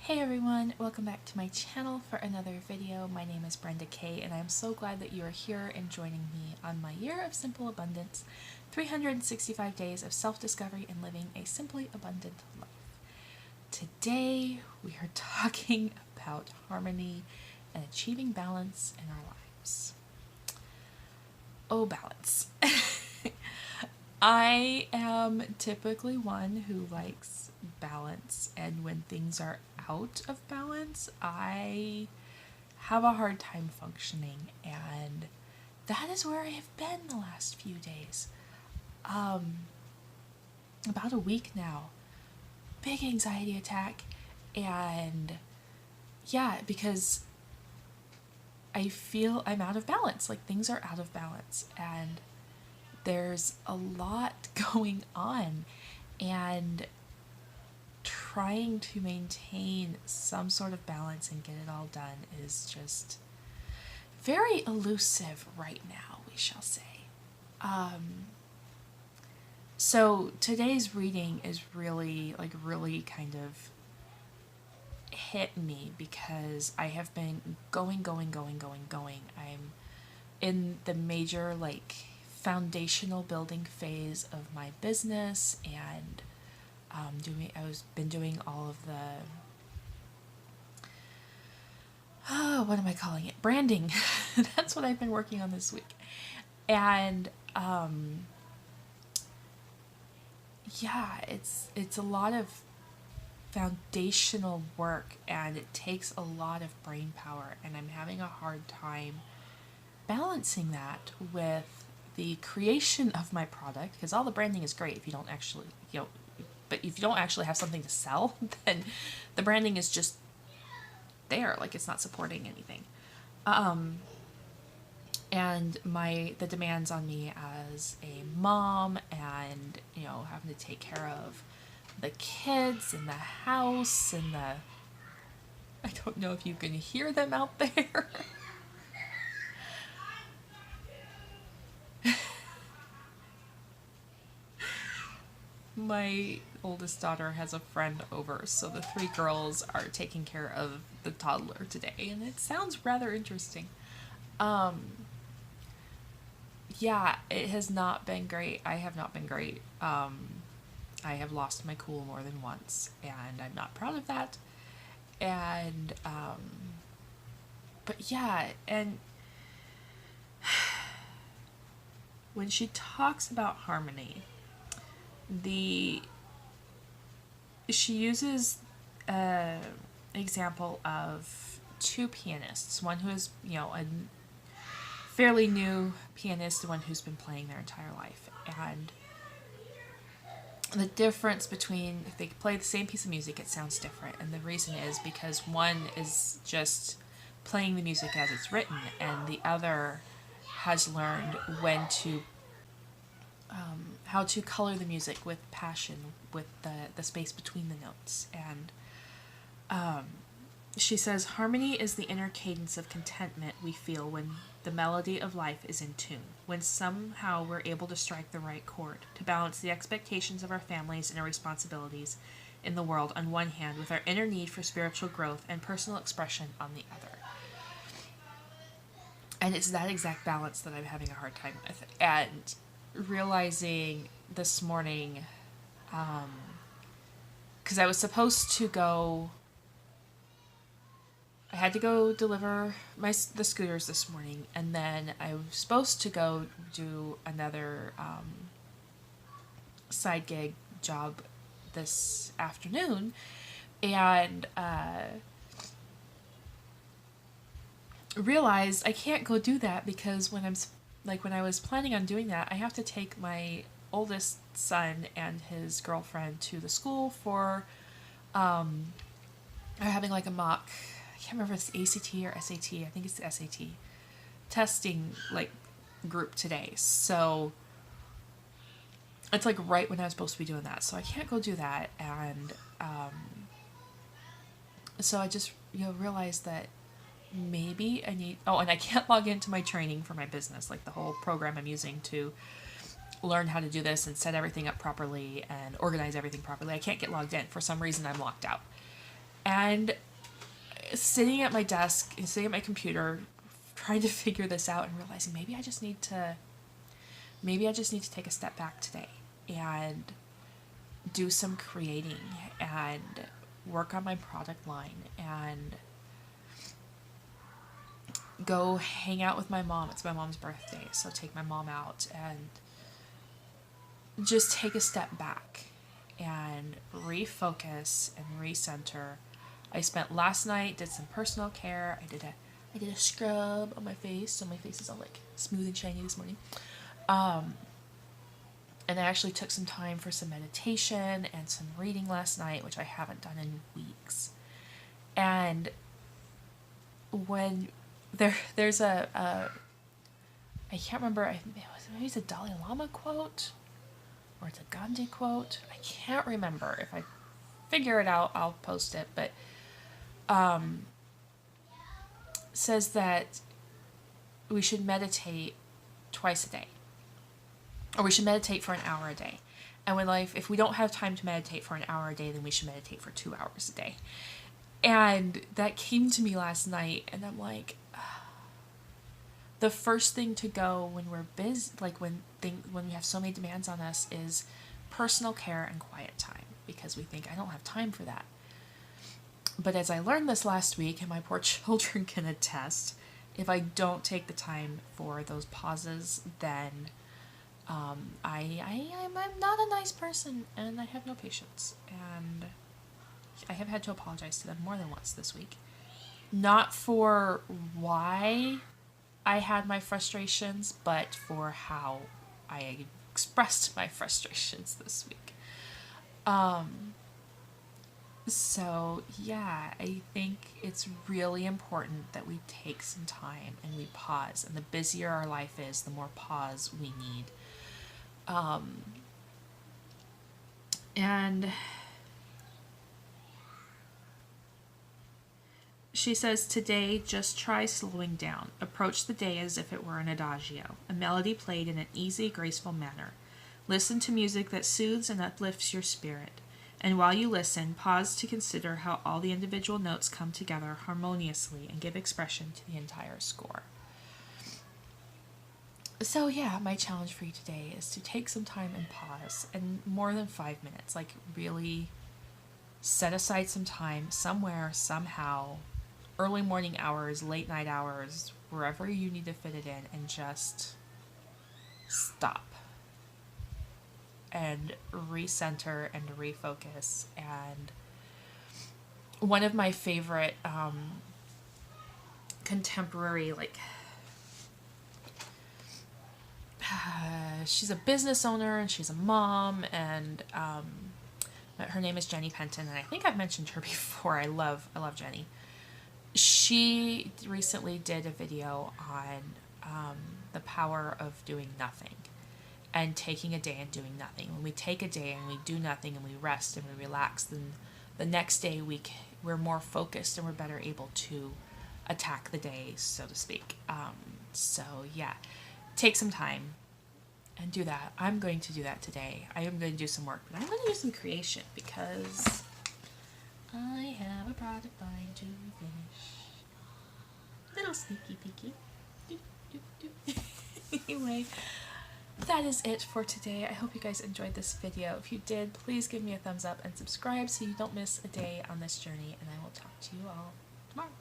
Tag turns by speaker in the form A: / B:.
A: Hey everyone, welcome back to my channel for another video. My name is Brenda Kay and I'm so glad that you are here and joining me on my Year of Simple Abundance, 365 days of self-discovery and living a simply abundant life. Today we are talking about harmony and achieving balance in our lives. Oh, balance. I am typically one who likes balance, and when things are out of balance, I have a hard time functioning, and that is where I have been the last few days. About a week now. Big anxiety attack, and yeah, because I feel I'm out of balance, like things are out of balance, and there's a lot going on, and trying to maintain some sort of balance and get it all done is just very elusive right now, we shall say. So today's reading is really kind of hit me because I have been going. I'm in the major foundational building phase of my business, and I've been doing all of the what am I calling it? Branding. That's what I've been working on this week. And yeah, it's a lot of foundational work, and it takes a lot of brain power, and I'm having a hard time balancing that with the creation of my product, because all the branding is great if you don't actually, but if you don't actually have something to sell, then the branding is just there, like it's not supporting anything. And the demands on me as a mom, and having to take care of the kids and the house and I don't know if you can hear them out there. My oldest daughter has a friend over, so the three girls are taking care of the toddler today, and it sounds rather interesting. Yeah, it has not been great. I have not been great. I have lost my cool more than once, and I'm not proud of that. And, but yeah, and when she talks about harmony, she uses an example of two pianists, one who is, a fairly new pianist, and one who's been playing their entire life. And the difference between, if they play the same piece of music, it sounds different. And the reason is because one is just playing the music as it's written, and the other has learned when to how to color the music with passion, with the space between the notes. And she says, harmony is the inner cadence of contentment we feel when the melody of life is in tune, when somehow we're able to strike the right chord, to balance the expectations of our families and our responsibilities in the world on one hand, with our inner need for spiritual growth and personal expression on the other. And it's that exact balance that I'm having a hard time with. And realizing this morning, because I was supposed to go, I had to go deliver the scooters this morning, and then I was supposed to go do another side gig job this afternoon, and realized I can't go do that because when I was planning on doing that, I have to take my oldest son and his girlfriend to the school for they're having a mock, I can't remember if it's ACT or SAT, I think it's the SAT testing group today. So it's right when I was supposed to be doing that, so I can't go do that. And so I just realized that maybe I need, and I can't log into my training for my business, the whole program I'm using to learn how to do this and set everything up properly and organize everything properly. I can't get logged in. For some reason, I'm locked out. And sitting at my desk, sitting at my computer, trying to figure this out and realizing maybe I just need to take a step back today and do some creating and work on my product line and go hang out with my mom. It's my mom's birthday, so take my mom out and just take a step back and refocus and recenter. I spent last night, did some personal care. I did a scrub on my face, so my face is all like smooth and shiny this morning. And I actually took some time for some meditation and some reading last night, which I haven't done in weeks. And when there's a I can't remember, maybe it's a Dalai Lama quote or it's a Gandhi quote. I can't remember. If I figure it out, I'll post it. But says that we should meditate twice a day, or we should meditate for an hour a day. And if we don't have time to meditate for an hour a day, then we should meditate for 2 hours a day. And that came to me last night, and I'm like, the first thing to go when we're busy, like when we have so many demands on us, is personal care and quiet time, because we think I don't have time for that. But as I learned this last week, and my poor children can attest, if I don't take the time for those pauses, then I'm not a nice person, and I have no patience. And I have had to apologize to them more than once this week. Not for why I had my frustrations, but for how I expressed my frustrations this week. So yeah, I think it's really important that we take some time and we pause. And the busier our life is, the more pause we need. And she says, today, just try slowing down. Approach the day as if it were an adagio, a melody played in an easy, graceful manner. Listen to music that soothes and uplifts your spirit. And while you listen, pause to consider how all the individual notes come together harmoniously and give expression to the entire score. So yeah, my challenge for you today is to take some time and pause, and more than 5 minutes, like really set aside some time somewhere, somehow, early morning hours, late night hours, wherever you need to fit it in, and just stop and recenter and refocus. And one of my favorite contemporary, she's a business owner and she's a mom, and her name is Jenny Penton, and I think I've mentioned her before. I love Jenny. She recently did a video on the power of doing nothing and taking a day and doing nothing. When we take a day and we do nothing and we rest and we relax, then the next day we're more focused and we're better able to attack the day, so to speak. So yeah, take some time and do that. I'm going to do that today. I am going to do some work, but I'm going to do some creation because I have a product line to finish. Little sneaky peeky. Anyway, that is it for today. I hope you guys enjoyed this video. If you did, please give me a thumbs up and subscribe so you don't miss a day on this journey, and I will talk to you all tomorrow.